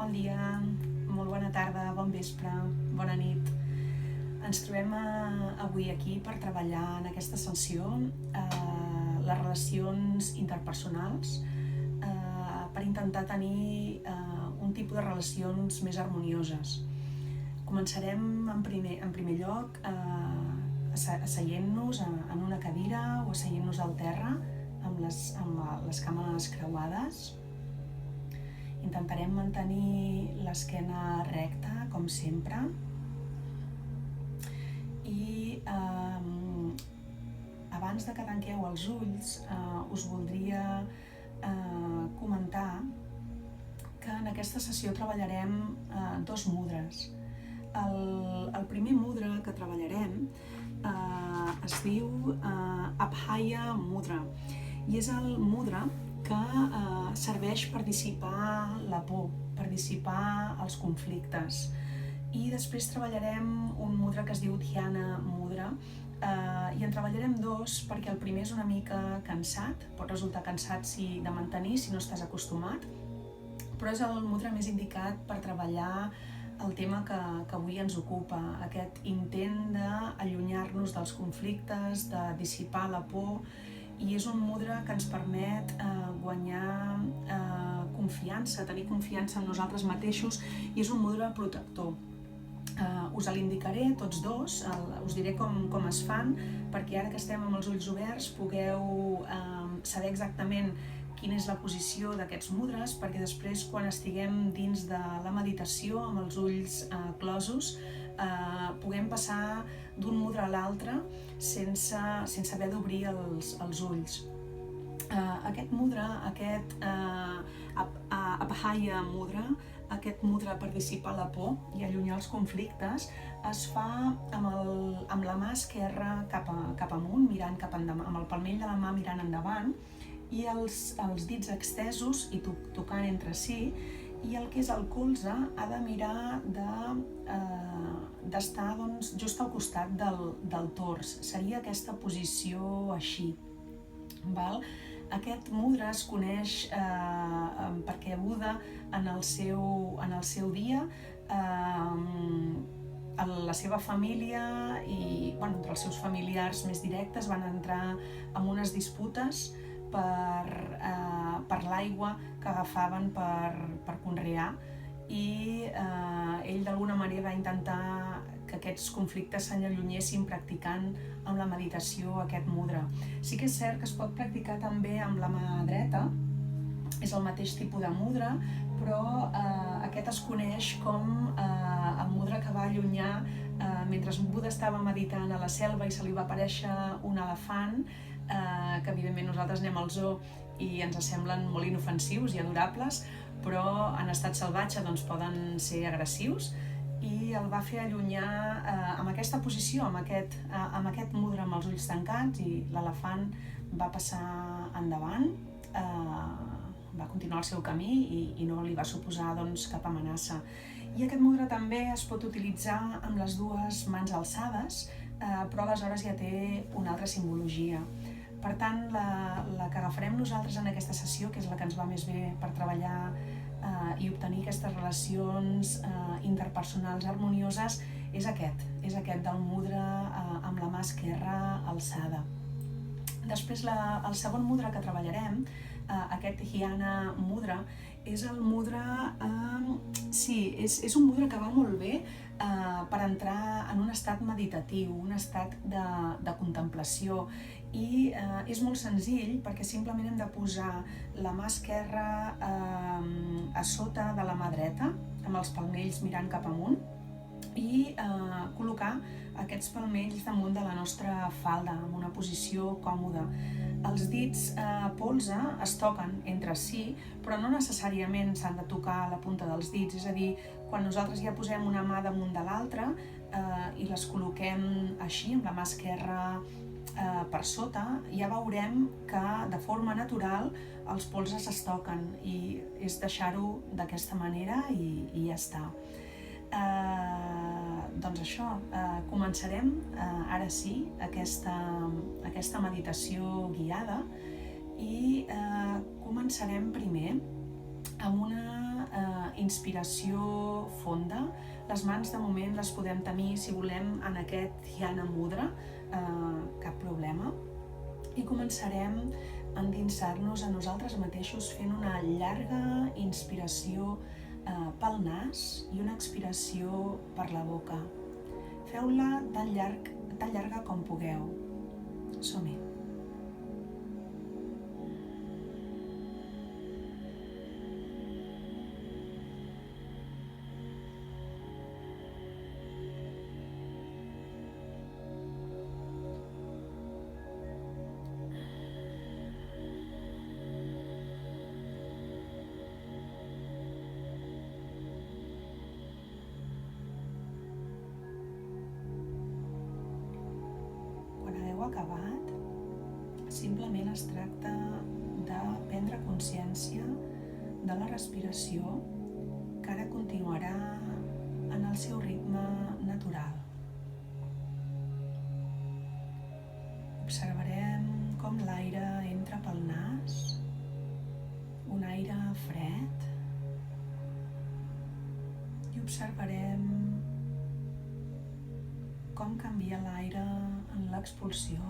Bon dia, molt bona tarda, bon vespre, bona nit. Ens trobem avui aquí per treballar en aquesta sessió les relacions interpersonals per intentar tenir un tipus de relacions més harmonioses. Començarem en primer lloc asseient-nos en una cadira o asseient-nos al terra amb les cames creuades. Intentarem mantenir l'esquena recta, com sempre. I abans de que tanqueu els ulls, us voldria comentar que en aquesta sessió treballarem dos mudres. El primer mudra que treballarem es diu Abhaya Mudra i és el mudra que serveix per dissipar la por, per dissipar els conflictes. I després treballarem un mudra que es diu Dhyana Mudra i en treballarem dos perquè el primer és una mica cansat, pot resultar cansat de mantenir si no estàs acostumat, però és el mudra més indicat per treballar el tema que avui ens ocupa, aquest intent d'allunyar-nos dels conflictes, de dissipar la por, i és un mudra que ens permet guanyar confiança, tenir confiança en nosaltres mateixos, i és un mudra protector. Us l'indicaré tots dos, us diré com es fan, perquè ara que estem amb els ulls oberts pugueu saber exactament quina és la posició d'aquests mudres, perquè després, quan estiguem dins de la meditació, amb els ulls closos, puguem passar d'un mudra a l'altre sense haver d'obrir els ulls. Aquest mudra, aquest Abhaya Mudra, aquest mudra per dissipar la por i allunyar els conflictes, es fa amb la mà esquerra cap amunt, mirant cap endavant, amb el palmell de la mà mirant endavant, i els dits extesos i tocant entre si, i el que és el colze ha de mirar d'estar just al costat del tors. Seria aquesta posició així. Aquest mudra es coneix perquè Buda en el seu dia, la seva família i entre els seus familiars més directes van entrar en unes disputes per l'aigua que agafaven per conrear, i ell d'alguna manera va intentar que aquests conflictes s'allunyessin practicant amb la meditació aquest mudra. Sí que és cert que es pot practicar també amb la mà dreta, és el mateix tipus de mudra, però aquest es coneix com el mudra que va allunyar mentre Buda estava meditant a la selva i se li va aparèixer un elefant, que evidentment nosaltres anem al zoo i ens semblen molt inofensius i adorables, però en estat salvatge poden ser agressius, i el va fer allunyar amb aquesta posició, amb aquest mudra amb els ulls tancats, i l'elefant va passar endavant, va continuar el seu camí i no li va suposar cap amenaça. I aquest mudra també es pot utilitzar amb les dues mans alçades, però aleshores ja té una altra simbologia. Per tant, la que agafarem nosaltres en aquesta sessió, que és la que ens va més bé per treballar i obtenir aquestes relacions interpersonals harmonioses, és aquest del mudra amb la mà esquerra alçada. Després, el segon mudra que treballarem, aquest Dhyana Mudra, és el mudra... Sí, és un mudra que va molt bé per entrar en un estat meditatiu, un estat de contemplació, i és molt senzill perquè simplement hem de posar la mà esquerra a sota de la mà dreta, amb els palmells mirant cap amunt, i col·locar aquests palmells damunt de la nostra falda, en una posició còmoda. Els dits polze es toquen entre si, però no necessàriament s'han de tocar la punta dels dits, és a dir, quan nosaltres ja posem una mà damunt de l'altra i les col·loquem així, amb la mà esquerra per sota, ja veurem que de forma natural els polzes es toquen, i és deixar-ho d'aquesta manera i ja està. Doncs això, començarem ara sí aquesta meditació guiada, i començarem primer amb una inspiració fonda. Les mans de moment les podem tenir, si volem, en aquest Dhyana Mudra, cap problema. I començarem a endinsar-nos a nosaltres mateixos fent una llarga inspiració pel nas i una expiració per la boca. Feu-la tan llarga com pugueu. Som-hi. Acabat, simplement es tracta de prendre consciència de la respiració que ara continuarà en el seu ritme natural. Observarem com l'aire entra pel nas, un aire fred, i observarem com canvia l'aire en l'expulsió,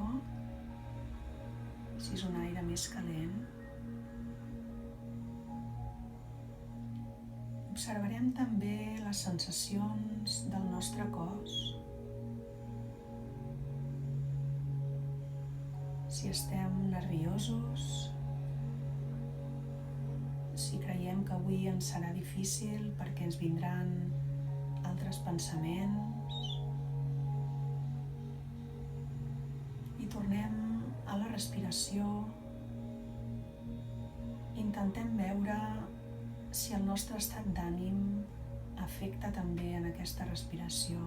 si és un aire més calent. Observarem també les sensacions del nostre cos, si estem nerviosos, si creiem que avui ens serà difícil perquè ens vindran altres pensaments. Tornem a la respiració, intentem veure si el nostre estat d'ànim afecta també en aquesta respiració.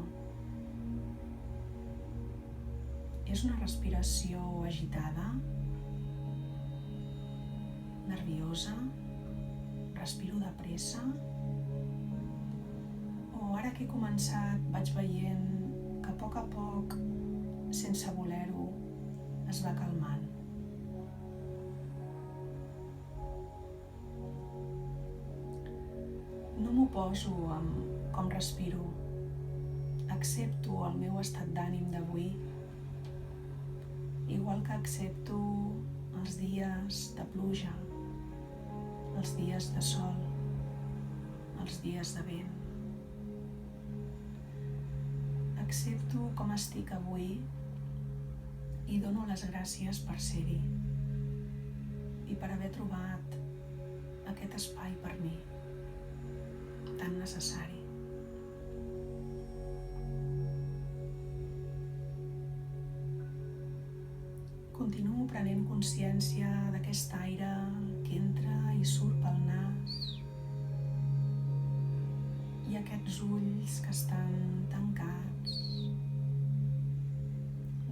És una respiració agitada, nerviosa, respiro de pressa, o ara que he començat vaig veient que a poc, sense voler-ho, es va calmant. No m'oposo amb com respiro, accepto el meu estat d'ànim d'avui, igual que accepto els dies de pluja, els dies de sol, els dies de vent. Accepto com estic avui i dono les gràcies per ser-hi i per haver trobat aquest espai per mi, tan necessari. Continuo prenent consciència d'aquest aire que entra i surt pel nas i aquests ulls que estan tancats,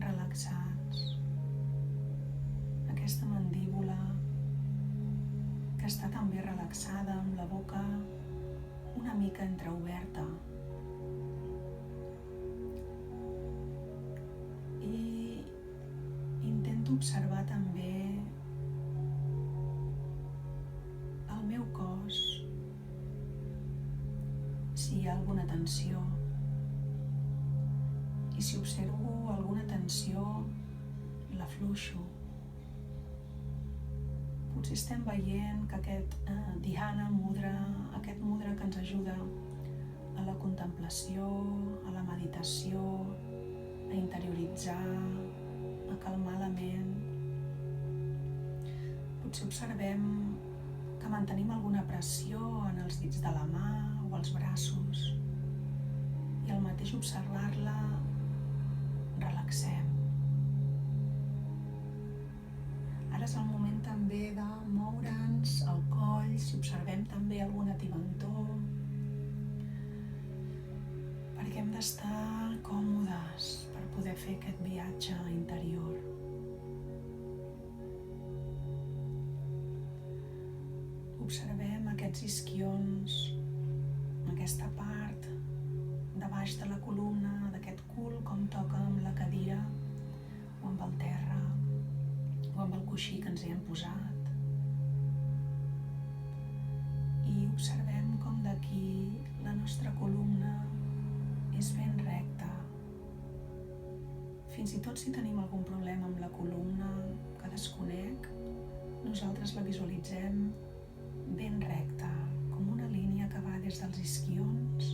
relaxats. Aquesta mandíbula que està també relaxada amb la boca una mica entreoberta. I intento observar també el meu cos, si hi ha alguna tensió. I si observo alguna tensió, l'afluixo. Potser estem veient que aquest Dhyana Mudra, aquest mudra que ens ajuda a la contemplació, a la meditació, a interioritzar, a calmar la ment. Potser observem que mantenim alguna pressió en els dits de la mà o els braços i al mateix observar-la relaxem. Ara és el moment també de moure'ns el coll, si observem també alguna tibantor, perquè hem d'estar còmodes per poder fer aquest viatge interior. Observem aquests isquions, aquesta part de baix de la columna, d'aquest cul, com toca amb la cadira o amb el terra o amb el coixí que ens hi hem posat. I observem com d'aquí Fins i tot si tenim algun problema amb la columna que desconec, nosaltres la visualitzem ben recta, com una línia que va des dels isquions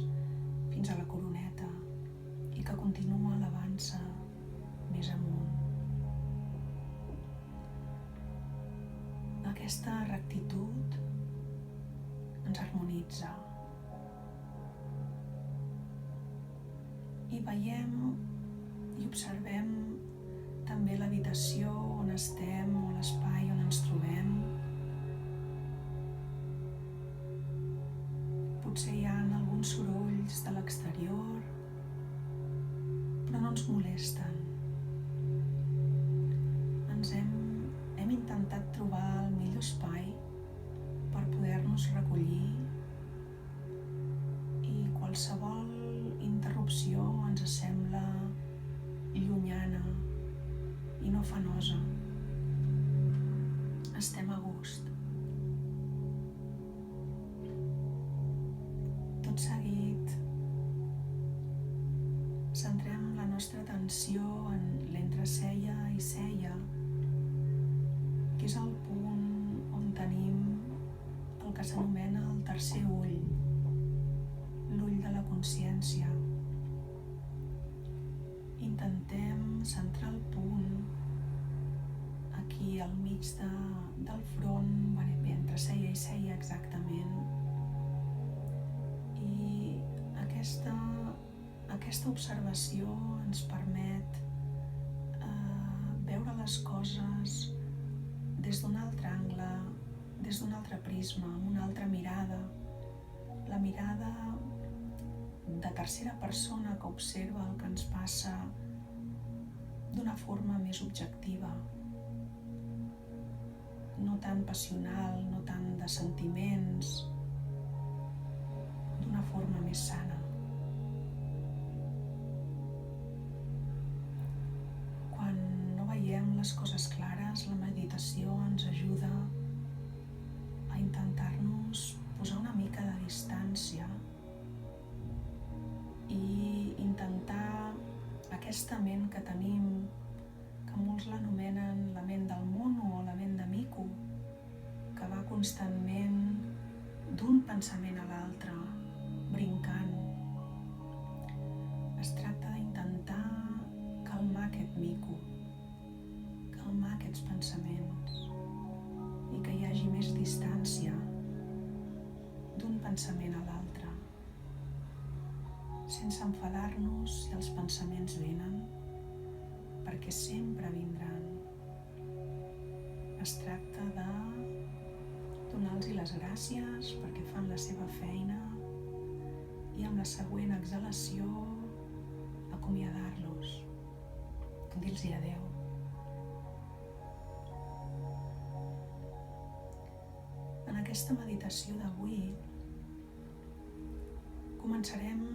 fins a la coroneta i que continua elevant-se més amunt. Aquesta rectitud ens harmonitza i veiem i observem també l'habitació on estem o l'espai on ens trobem. Potser hi ha alguns sorolls de l'exterior, però no ens molesten. Hem intentat trobar el millor espai per poder-nos recollir i qualsevol interrupció ens sembla llunyana i no fa nosa. Estem a gust. Tot seguit, centrem la nostra atenció en l'entreceia i ceia, que és el punt on tenim el que s'anomena el tercer ull, l'ull de la consciència. Intentem centrar el punt aquí al mig del front, entre ceia i ceia exactament. I aquesta observació ens permet veure les coses des d'un altre angle, des d'un altre prisma, amb una altra mirada, la mirada de tercera persona que observa el que ens passa d'una forma més objectiva, no tan passional, no tant de sentiments, d'una forma més sana. Quan no veiem les coses clares, la meditació ens ajuda a intentar-nos posar una mica de distància i intentar aquesta ment que tenim, que molts l'anomenen la ment del mono o la ment de mico, que va constantment d'un pensament a l'altre, brincant. Es tracta d'intentar calmar aquest mico, calmar aquests pensaments i que hi hagi més distància d'un pensament a l'altre, sense enfadar-nos si els pensaments venen, perquè sempre vindran. Es tracta de donar-los les gràcies perquè fan la seva feina i amb la següent exhalació acomiadar-los, dir-los adeu. En aquesta meditació d'avui començarem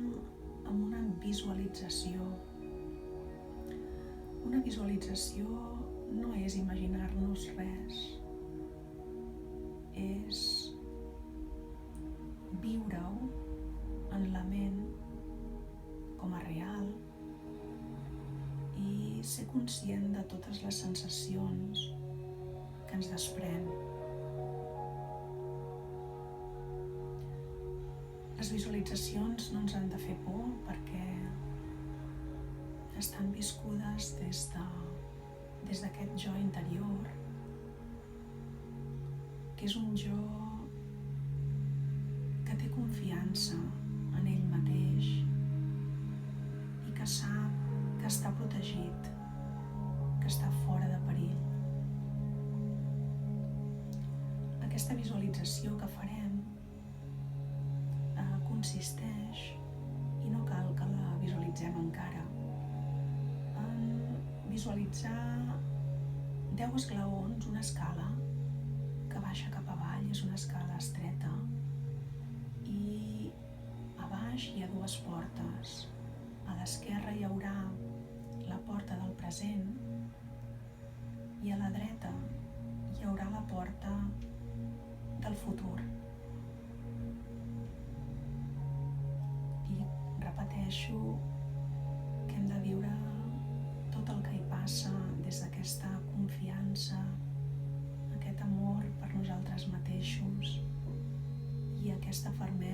amb una visualització. Una visualització no és imaginar-nos res, és viure-ho en la ment com a real i ser conscient de totes les sensacions que ens desprèn. Les visualitzacions no ens han de fer por perquè estan viscudes des d'aquest jo interior, que és un jo que té confiança en ell mateix i que sap que està protegit, que està fora de perill. Aquesta visualització que farem consisteix, i no cal que la visualitzem encara, en visualitzar 10 esglaons, una escala que baixa cap avall, és una escala estreta, i a baix hi ha 2 portes. A l'esquerra hi haurà la porta del present i a la dreta hi haurà la porta del futur. I repeteixo que hem de viure tot el que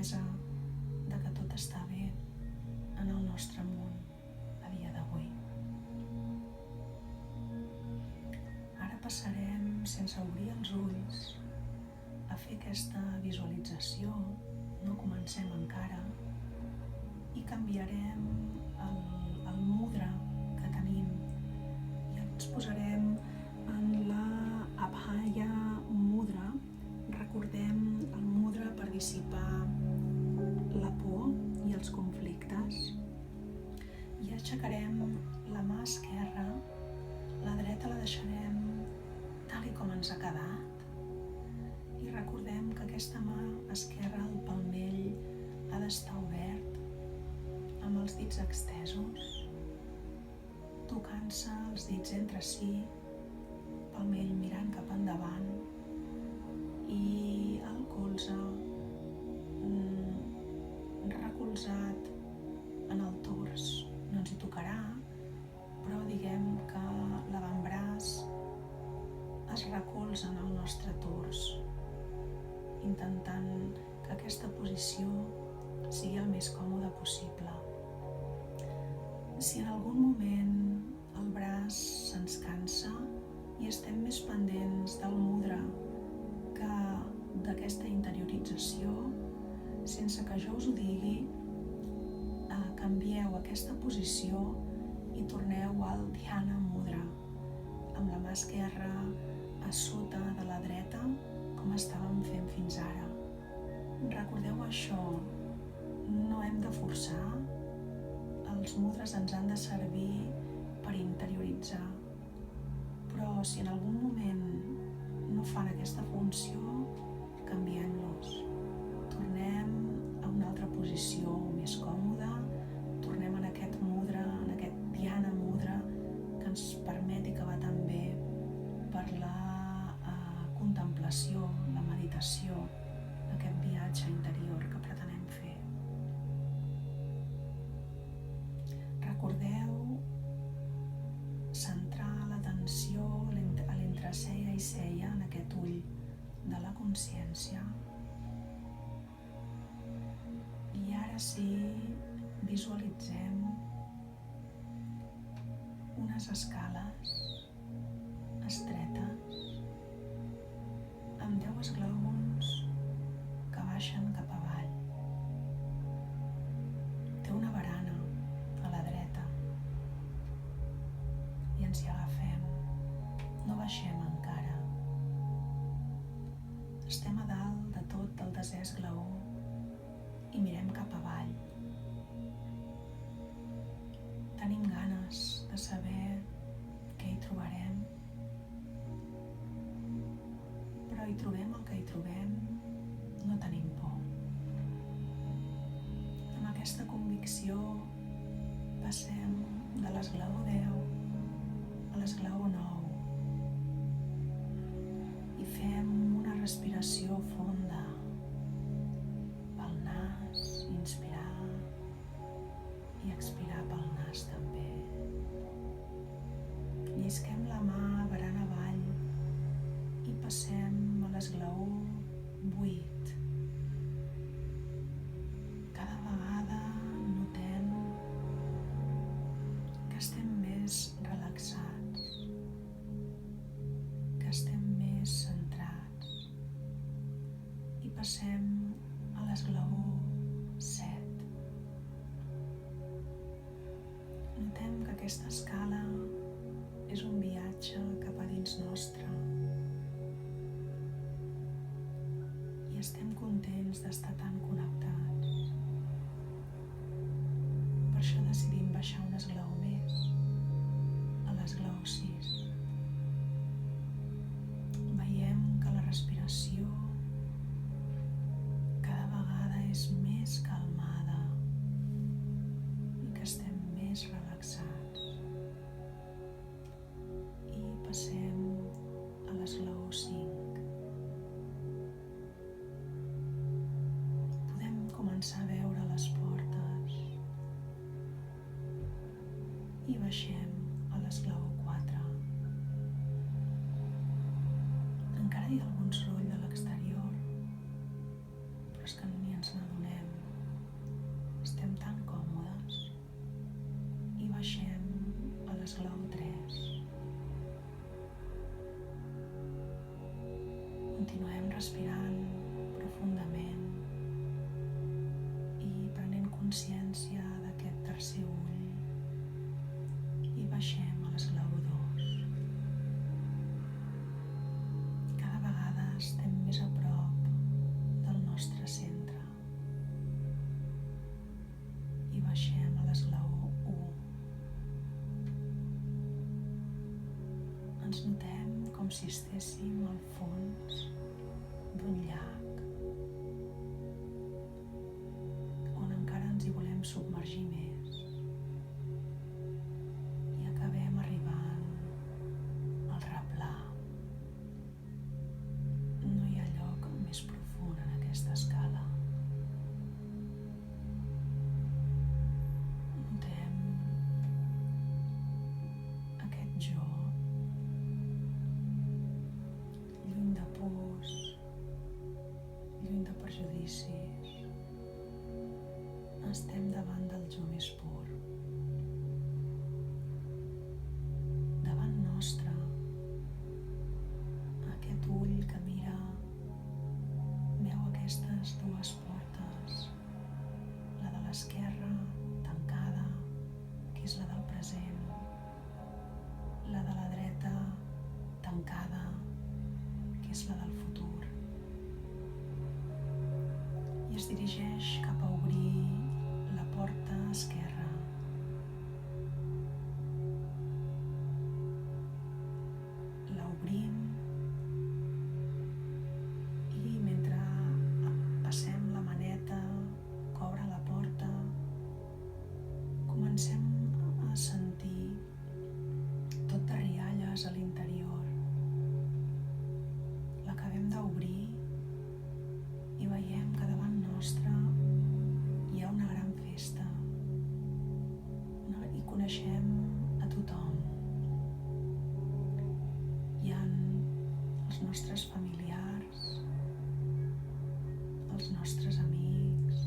certesa de que tot està bé en el nostre món a dia d'avui. Ara passarem, sense obrir els ulls, a fer aquesta visualització. No comencem encara i canviarem el mudra que tenim i ens posarem en la Abhaya Mudra. Recordem el mudra per dissipar la por i els conflictes. I aixecarem la mà esquerra, la dreta la deixarem tal i com ens ha quedat. I recordem que aquesta mà esquerra, el palmell, ha d'estar obert amb els dits extesos, tocant-se els dits entre si, palmell mirant cap endavant i el colze recolzat en el tors. No ens hi tocarà, però diguem que l'avantbraç es recolza en el nostre tors, intentant que aquesta posició sigui el més còmode possible. Si en algun moment el braç se'ns cansa i estem més pendents del mudra que d'aquesta interiorització, sense que jo us ho digui, canvieu aquesta posició i torneu al Dhyana Mudra, amb la mà esquerra a sota de la dreta, com estàvem fent fins ara. Recordeu això, no hem de forçar, els mudres ens han de servir per interioritzar, però si en algun moment no fan aquesta funció, canviem-los. Tornem a una altra posició més còmoda, tornem en aquest mudra, en aquest Dhyana Mudra que ens permeti acabar també per la contemplació, la meditació, aquest viatge interior que pretenem fer. Recordeu centrar l'atenció a l'entreceia i ceia, en aquest ull de la consciència. I ara sí, visualitzem unes escales estretes amb 10 esglaons que baixen cap avall. Té una barana a la dreta i ens hi agafem. No baixem encara. Estem a dalt de tot del 10è esglaó i mirem cap avall. Tenim ganes de saber què hi trobarem, però hi trobem el que hi trobem, no tenim por. Amb aquesta convicció passem de l'esglaó 10 a l'esglaó 9 i fem una respiració fonda pel nas, inspirar i expirar pel nas també. Llisquem la mà barana avall i passem a l'esglaó 8. Cada vegada notem que estem més relaxats, que estem més centrats i passem a l'esglaó 7. Notem que aquesta escala és un viatge cap a dins nostre i estem contents d'estar tan connectats. Per això decidim baixar un esglaó més, a l'esglaó 6. Veiem que la respiració cada vegada és més calmada i que estem més relaxats. I passem a l'esglaó 5. Podem començar a veure les portes i baixem a l'esglaó 4. Encara hi ha algun soroll de l'exterior, però és que ni ens n'adonem. respirant profundament i prenent consciència d'aquest tercer ull, i baixem a l'esglaó 2. Cada vegada estem més a prop del nostre centre i baixem a l'esglaó 1. Ens notem com si estéssim al fons d'un llac on encara ens hi volem submergir més i acabem arribant al replà. No hi ha lloc més profund en aquesta escala. Notem aquest jo lluny de pors, lluny de prejudicis. Estem davant del jo més pur. Davant nostre, aquest ull que mira, veu aquestes dues portes, la de l'esquerra tancada, que és la del present, la de la dreta tancada, que és la del futur, i es dirigeix cap a obrir la porta esquerra. La obrim i mentre passem la maneta que obre la porta, comencem a sentir tot de rialles a l'interior. L'acabem d'obrir i veiem que davant nostre hi ha una gran festa i coneixem a tothom. Hi ha els nostres familiars, els nostres amics,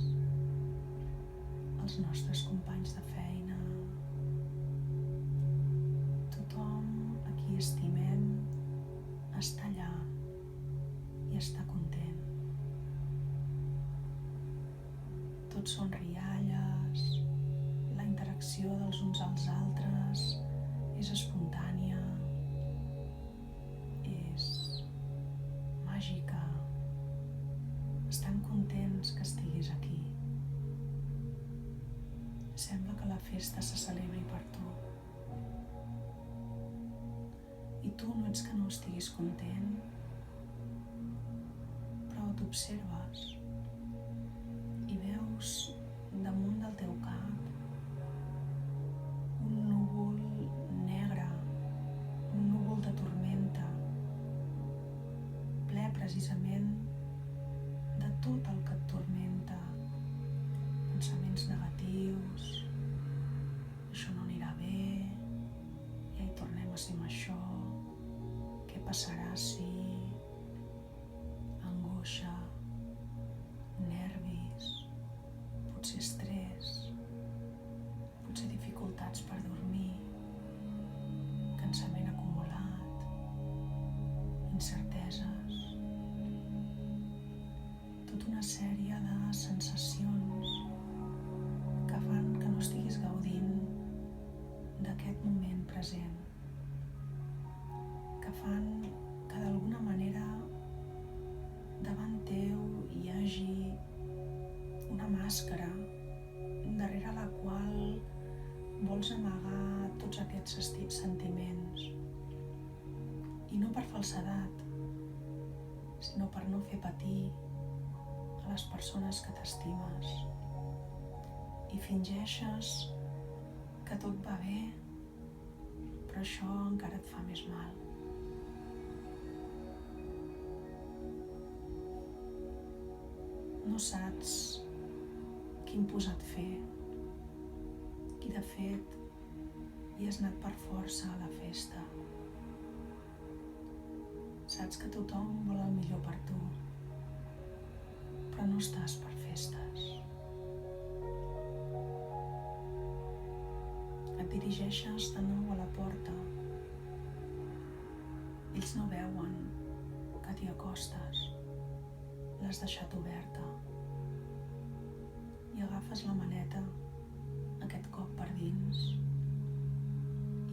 els nostres companys de feina. Tothom a qui estimem està allà i està content. Tots són rialles, la interacció dels uns als altres és espontània, és màgica. Estan contents que estiguis aquí. Sembla que la festa se celebri per tu. I tu no ets que no estiguis content, però t'observes i veus damunt del teu cap un núvol negre, un núvol de tormenta, ple precisament de tot el que et tormenta. Pensaments negatius, això no anirà bé, ja hi tornem a ser amb això, què passarà si... Angoixa, nervis, potser estrès, potser dificultats per dormir, cansament acumulat, incerteses, tota una sèrie de sensacions que fan que no estiguis gaudint d'aquest moment present, que fan que d'alguna manera davant teu hi hagi una màscara darrere la qual vols amagar tots aquests sentiments, i no per falsedat, sinó per no fer patir a les persones que t'estimes, i fingeixes que tot va bé, però això encara et fa més mal. No saps quin posat fer, i de fet hi has anat per força a la festa. Saps que tothom vol el millor per tu, però no estàs per festes. Et dirigeixes de nou a la porta. Ells no veuen que t'hi acostes, l'has deixat oberta. I agafes la maneta aquest cop per dins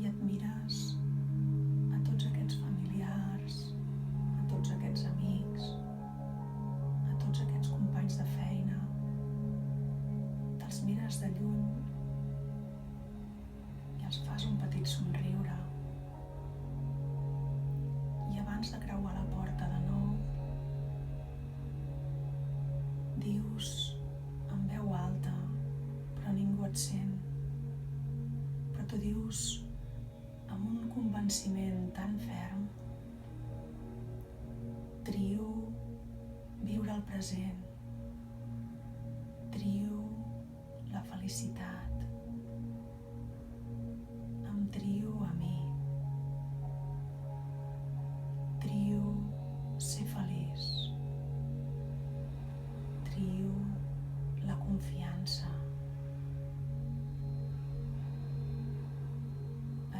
i et mires a tots aquests familiars, a tots aquests amics, a tots aquests companys de feina. Te'ls mires de lluny i els fas un petit somriure. I abans de creuar la porta de nou, dius en veu alta, però ningú et sent. Però tu dius amb un convenciment tan ferm: trio viure el present, trio la felicitat, em trio a mi, trio ser feliç, trio la confiança.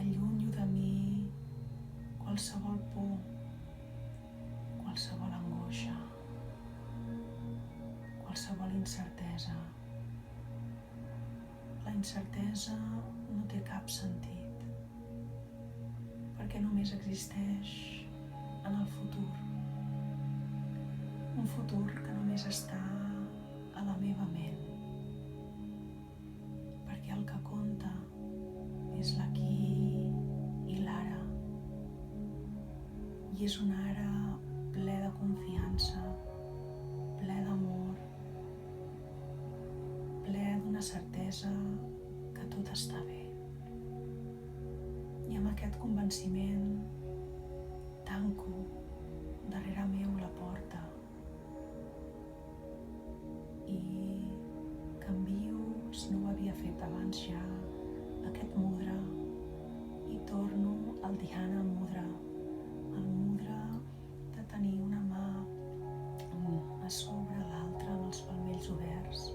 Allunyo de mi qualsevol por, qualsevol angoixa, qualsevol incertesa. La incertesa no té cap sentit, perquè només existeix en el futur. Un futur que només està a la meva ment, perquè el que compta és l'aquí i l'ara, i és un ara ple de confiança, ple d'amor, ple d'una certesa que tot està bé. I amb aquest convenciment tanco darrere meu la porta i canvio, si no ho havia fet abans ja, aquest mudra i torno al dhyana mudra, el mudra de tenir una mà a sobre l'altra amb els palmells oberts,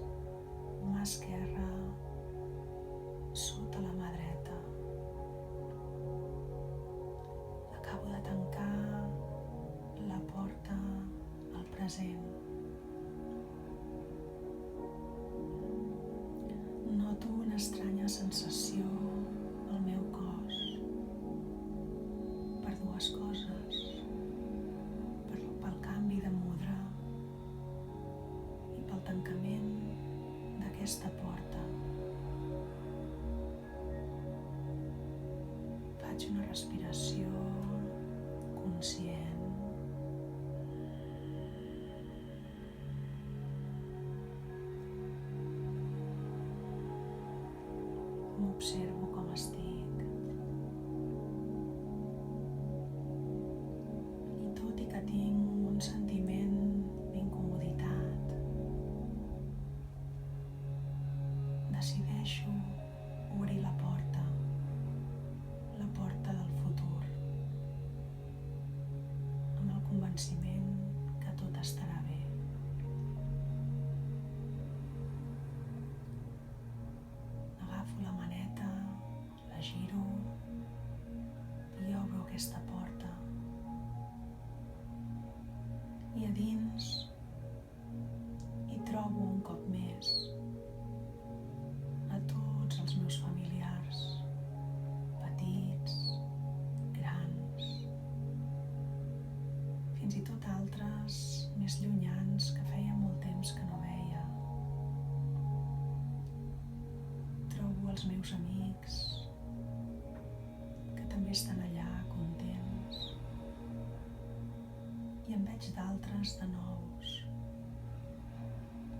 mà esquerra sota la mà dreta. Acabo de tancar la porta al present. Noto una estranya sensació al meu cos per dues coses, pel canvi de mudra i pel tancament d'aquesta porta. Faig una respiració conscient. M'observo com estic. I tot i que tinc un sentiment d'incomoditat, decideixo obrir la porta del futur, amb el convenciment que tot estarà bé. Agafo la maneta, la giro i obro aquesta porta. I a dins hi trobo un cop més a tots els meus familiars, petits, grans, fins i tot altres més llunyans que feia molt temps que no veia. Trobo els meus amics, que també estan allà contents, i en veig d'altres de nous,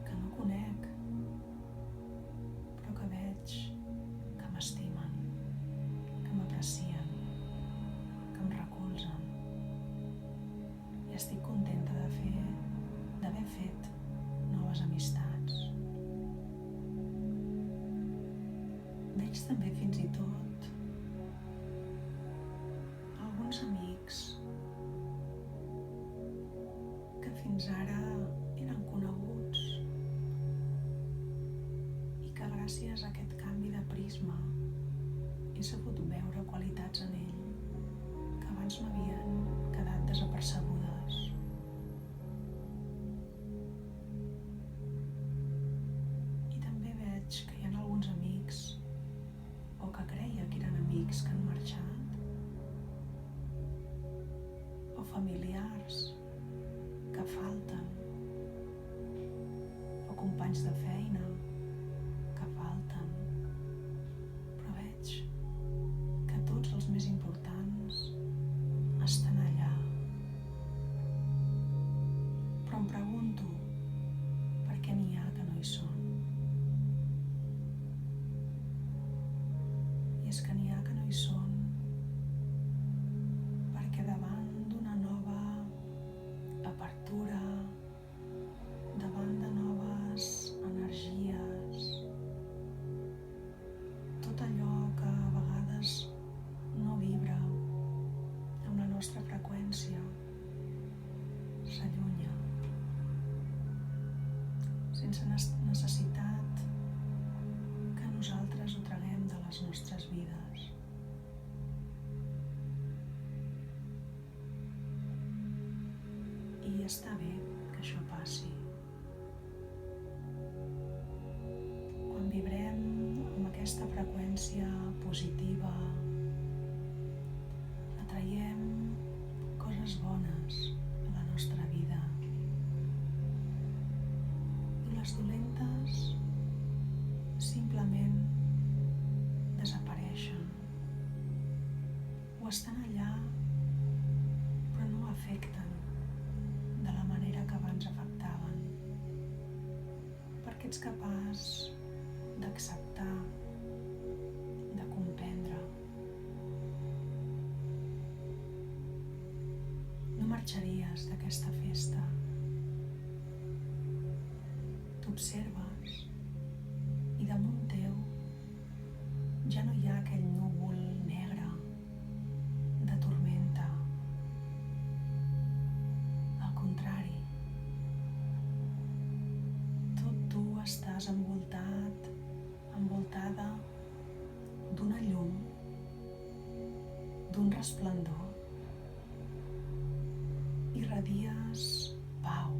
que no conec, però que veig que m'estimen, que m'aprecien, que em recolzen, i estic contenta d'haver fet noves amistats. Veig també fins i tot alguns amics que fins ara eren coneguts i que gràcies a aquest canvi de prisma he sabut veure qualitats en ell que abans m'havien quedat desapercebudes. familiars que falten, o companys de feina que falten, però veig que tots els més importants estan allà. Però em pregunto, per què n'hi ha que no hi són? I és que n'hi ha que no hi són perquè davant d'una nova apertura, davant de noves energies, tot allò que a vegades no vibra amb la nostra freqüència s'allunya sense necessitat que nosaltres ho traguem de les nostres vides. I està bé que això passi. Quan vibrem amb aquesta freqüència positiva, atraiem coses bones a la nostra vida. I les dolentes simplement desapareixen o estan allà però no afecten de la manera que abans afectaven, perquè ets capaç d'acceptar, de comprendre. No marxaries d'aquesta festa. T'observes i damunt teu ja no hi ha aquell núvol negre de tormenta. Al contrari, tot tu estàs envoltada d'una llum, d'un resplendor. Irradies pau,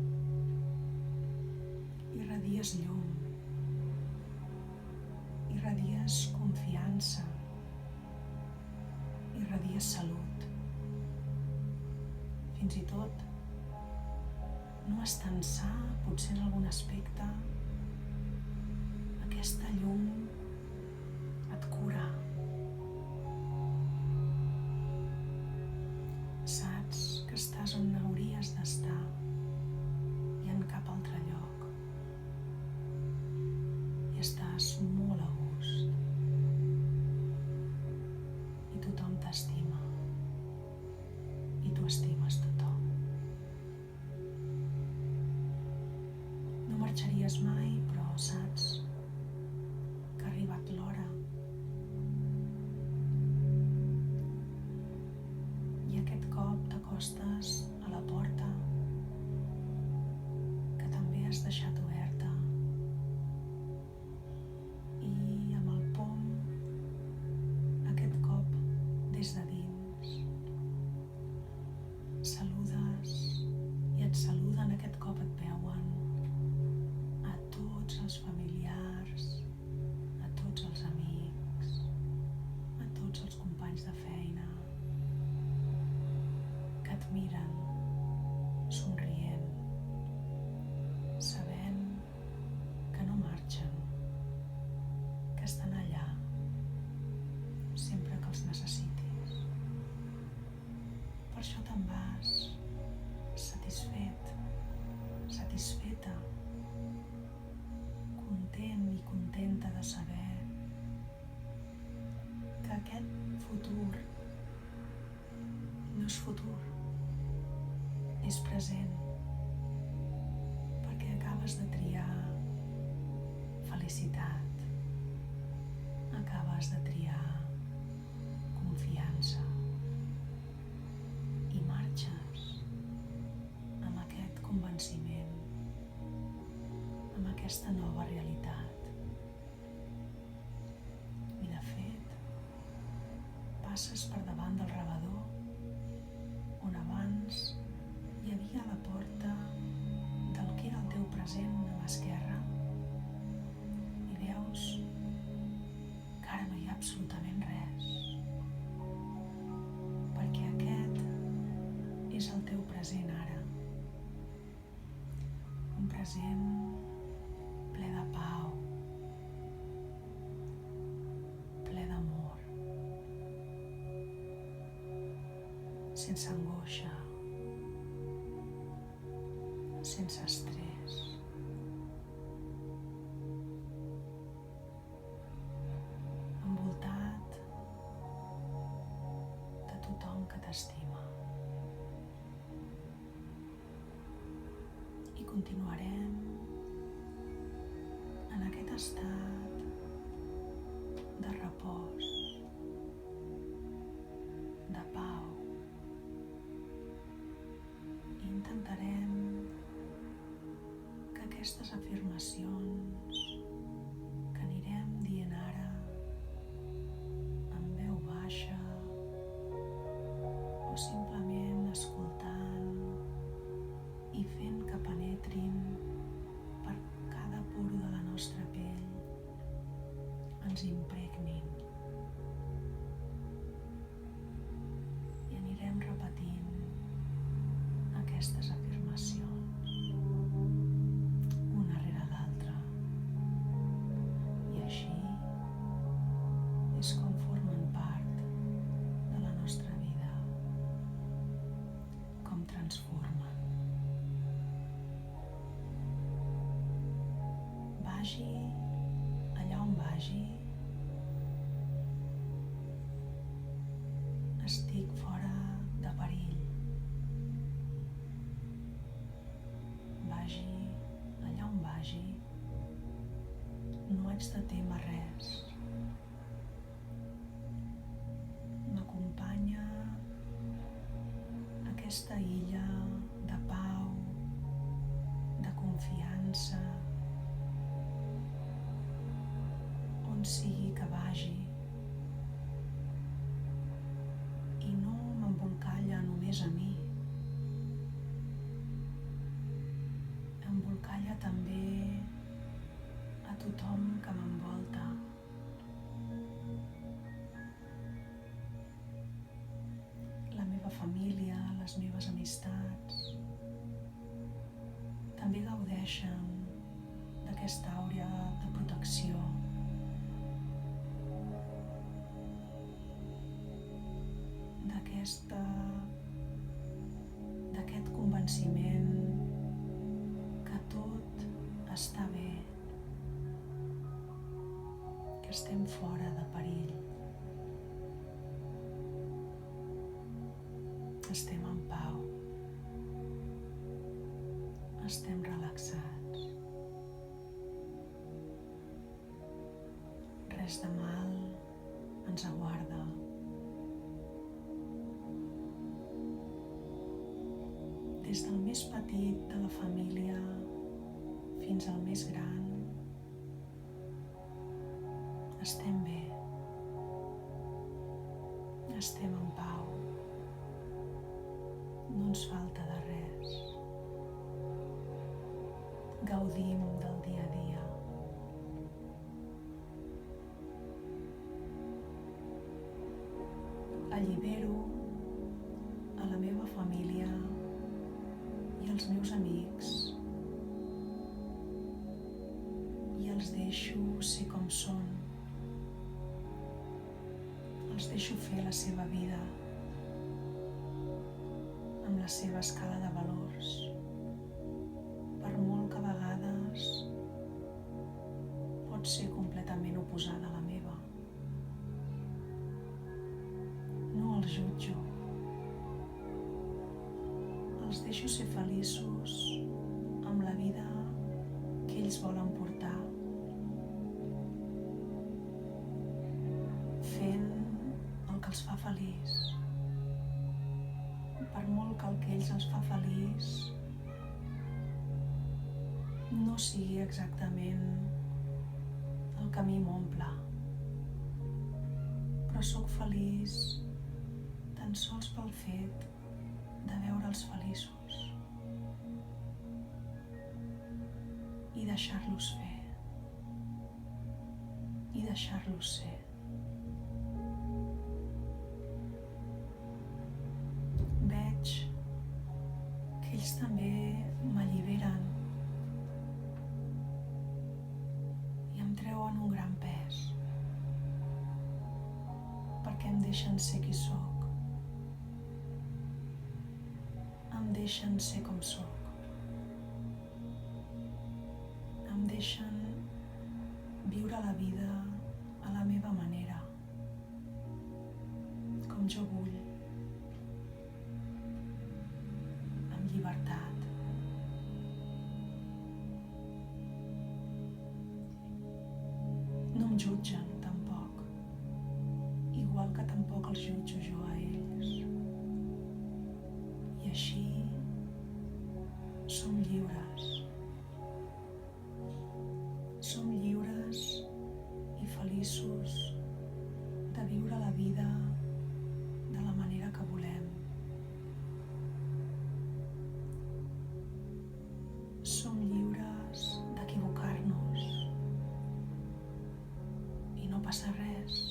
irradies llum, irradies confiança, irradies salut. Fins i tot no és tan sa, potser en algun aspecte, aquesta llum et cura. Saps que estàs on hauries d'estar i en cap altre lloc. I estàs molt a gust. I tothom t'estima. I tu estimes tothom. No marxaries mai, però saps que ha arribat l'hora. I aquest cop t'acostes a la porta que també has deixat oberta. I amb el pom, aquest cop des de dins, saludes i et saluden, aquest cop et veuen a tots els familiars, a tots els amics, a tots els companys de feina, que et miren somrient, sabent que no marxen, que estan allà sempre que els necessitis. Per això te'n vas satisfet, satisfeta, content i contenta de saber que aquest futur no és futur, és present, perquè acabes de triar felicitat, acabes de triar confiança i marxes amb aquest convenciment, amb aquesta nova realitat. I de fet, passes per davant del rebedor on abans hi havia a la porta del que era el teu present a l'esquerra i veus que ara no hi ha absolutament res, perquè aquest és és el teu present ara. Un present ple de pau, ple d'amor, sense angoixa, sense estrès. Envoltat de tothom que t'estima. I continuarem en aquest estat de repòs, de pau. I intentarem que aquestes afirmacions que anirem dient ara en veu baixa o simplement escoltant i fent que penetrin per cada poro de la nostra pell, ens impregnin. I anirem repetint aquestes afirmacions, una rere l'altra. I així és com formen part de la nostra vida, com transformen. Vagi allà on vagi, estic fora de perill. Vagi allà on vagi, no haig de témer res. M'acompanya aquesta illa de pau, de confiança, on sigui que vagi, i no m'embolcalla només a mi, embolcalla també a tothom que m'envolta. La meva família, les meves amistats, també gaudeixen d'aquesta àurea de protecció. D'aquest convenciment que tot està bé, que estem fora de perill, estem en pau, estem relaxats. Res de mal ens aguarda. Des del més petit de la família fins al més gran, estem bé, estem en pau, no ens falta de res, gaudim del dia a dia. Allibero a la meva família i els meus amics i els deixo ser com són, els deixo fer la seva vida amb la seva escala de valors, per molt que a vegades pot ser completament oposada a la meva. No els jutjo, els deixo ser feliços amb la vida que ells volen portar, fent el que els fa feliç. Per molt que el que ells els fa feliç no sigui exactament el que a mi m'omple, però sóc feliç tan sols pel fet de veure'ls feliços i deixar-los fer i deixar-los ser. Veig deixen ser qui sóc. Em deixen ser com sóc. Em deixen viure la vida a la meva manera, com jo vull, amb llibertat. No em jutgen, tampoc, igual que tampoc els jutjo jo a ells. I així som lliures. Som lliures i feliços de viure la vida de la manera que volem. Som lliures d'equivocar-nos i no passa res.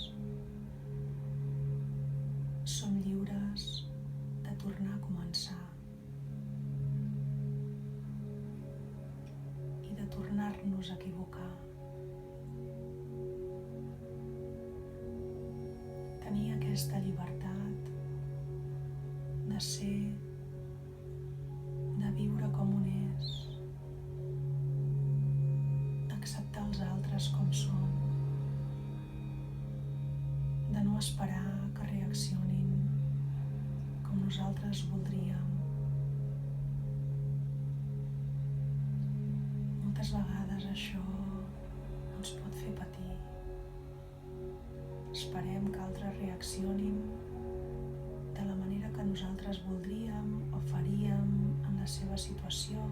Som lliures de tornar a començar i de tornar-nos a equivocar. Tenir aquesta llibertat de ser, de viure com un és, d'acceptar els altres com són, de no esperar que reaccionin com nosaltres voldríem. Moltes vegades això ens pot fer patir. Esperem que altres reaccionin de la manera que nosaltres voldríem o faríem en la seva situació.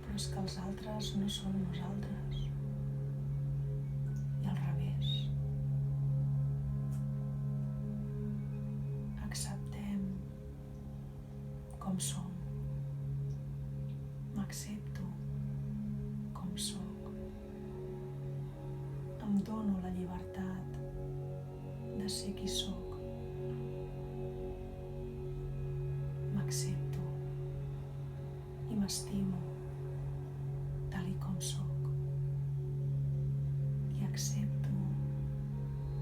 Però és que els altres no són nosaltres. I al revés. Acceptem com som. M'accepto com sóc. Em dono la llibertat de ser qui sóc. M'accepto i m'estimo tal i com sóc. I accepto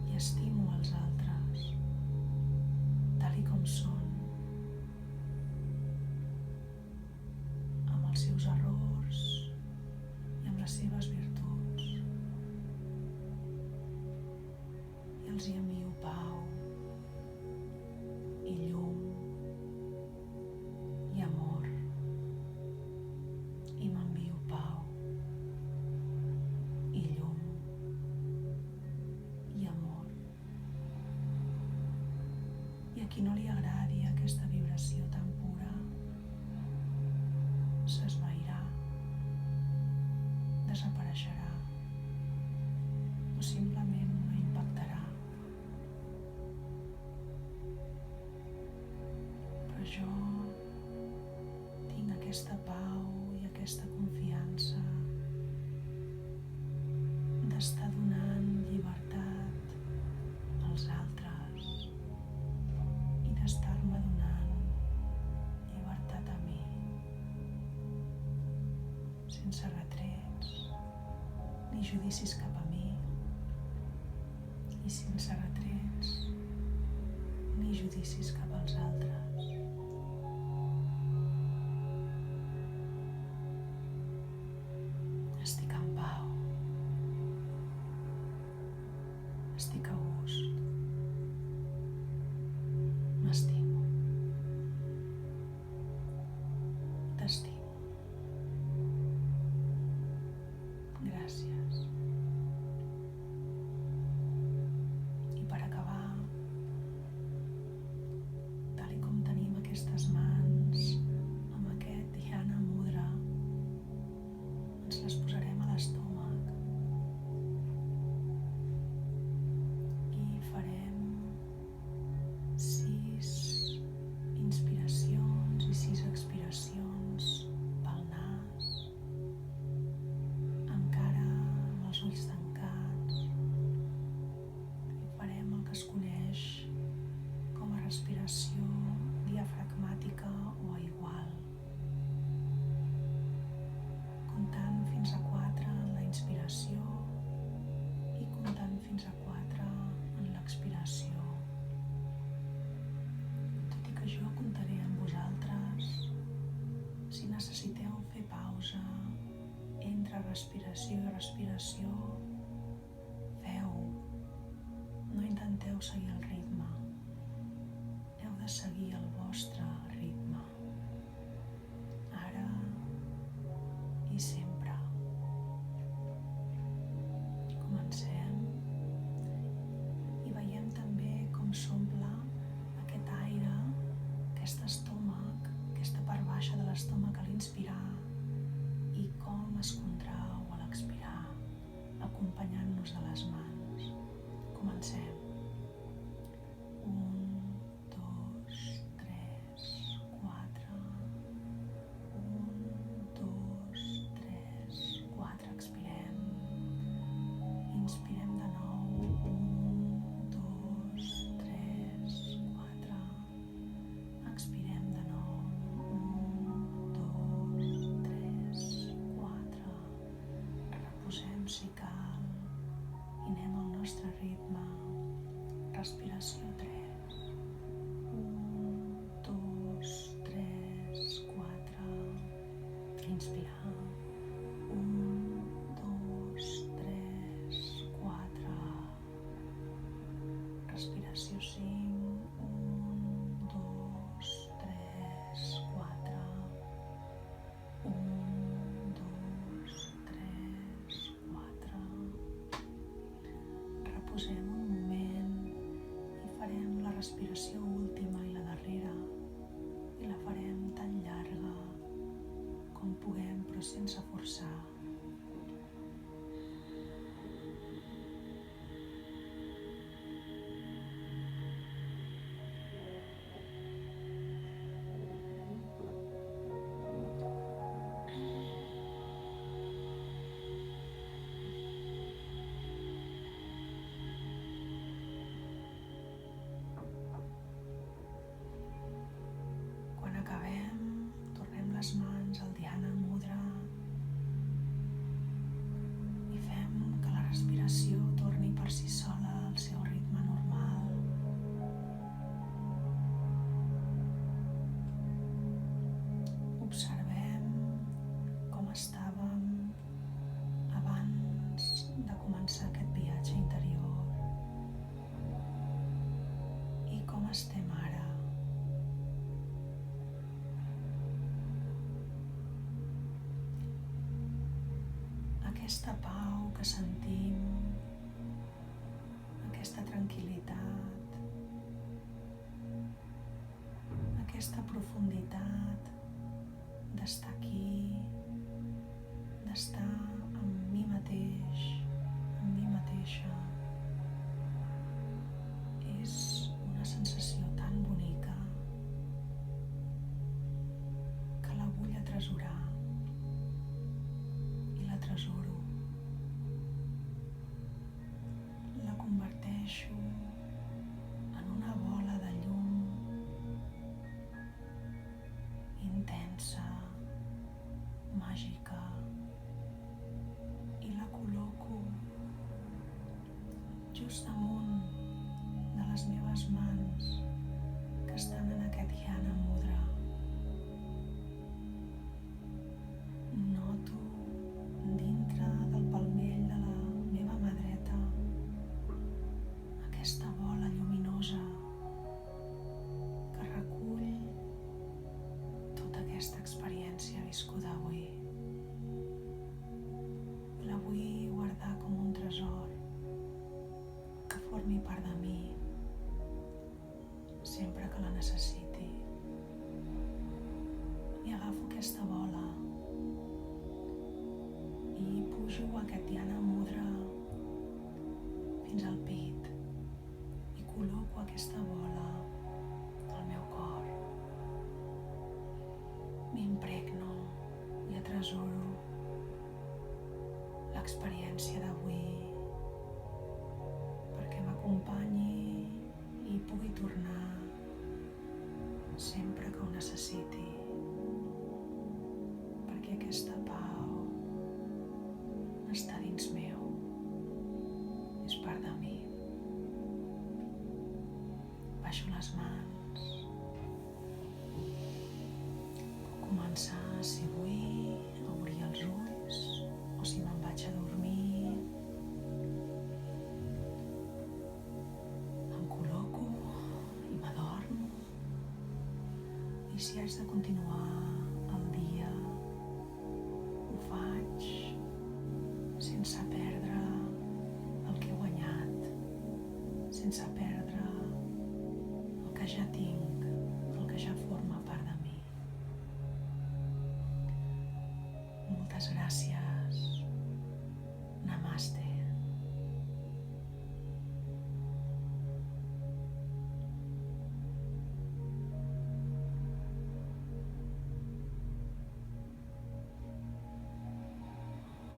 i estimo els altres tal i com són, amb els seus errors i amb les seves virtuts. Els hi envio pau i llum i amor i m'envio pau i llum i amor. I a qui no li agradi aquesta vibració tan pura s'esvairà, desapareixerà o simplement no impactarà. Jo tinc aquesta pau i aquesta confiança d'estar donant llibertat als altres i d'estar-me donant llibertat a mi, sense retrets ni judicis cap a mi i sense retrets ni judicis cap als altres. Estic en pau, estic a gust, m'estimo, t'estimo. Gràcies. I per acabar, tal i com pausa entre respiració i respiració. Feu, no intenteu seguir el ritme, heu de seguir el vostre ritme, ara i sempre. Comencem i veiem també com s'omple aquest aire, aquest estómac, aquesta part baixa de l'estómac a l'inspirar i com es contrau a l'expirar, acompanyant-nos de les mans. Comencem. 1, 2, 3, 4. 1, 2, 3, 4. Expirem. Inspirem de nou. 1, 2, 3, 4. Expirem de nou. 1, 2, 3, 4. Reposem si cal i anem al nostre ritme. Respiració 3. 1, 2, 3, 4. Inspirar. 1, 2, 3, 4. Respiració 5. 1, 2, 3, 4. 1, 2, 3, 4. Reposem un moment i farem la respiració última i la darrera, i la farem tan llarga com puguem, però sense forçar. Quan acabem, tornem les mans al Dhyana Mudra i fem que la respiració torni per si sola al seu ritme normal. Observem com estàvem abans de començar aquest viatge interior i com estem ara. Aquesta pau que sentim, aquesta tranquil·litat, aquesta profunditat d'estar aquí, d'estar amb mi mateix, amb mi mateixa, és una sensació tan bonica que la vull atresorar i la tresoro. La converteixo en una bola de llum intensa, màgica, i la col·loco just damunt de les meves mans que estan en aquest Dhyana Mudra. Noto dintre del palmell de la meva mà dreta aquesta bola lluminosa que recull tota aquesta experiència viscuda avui. La vull guardar com un tresor que formi part de mi sempre que la necessiti. I agafo aquesta bola i pujo a aquest Dhyana Mudra fins al pit i col·loco aquesta bola al meu cor. M'impregno i atresoro l'experiència d'avui perquè m'acompanyi i pugui tornar sempre que ho necessiti, perquè aquesta pau està dins meu, és part de mi. Baixo les mans, puc començar, si vull, a obrir I si haig de continuar el dia, ho faig sense perdre el que he guanyat, sense perdre el que ja tinc, el que ja forma part de mi. Moltes gràcies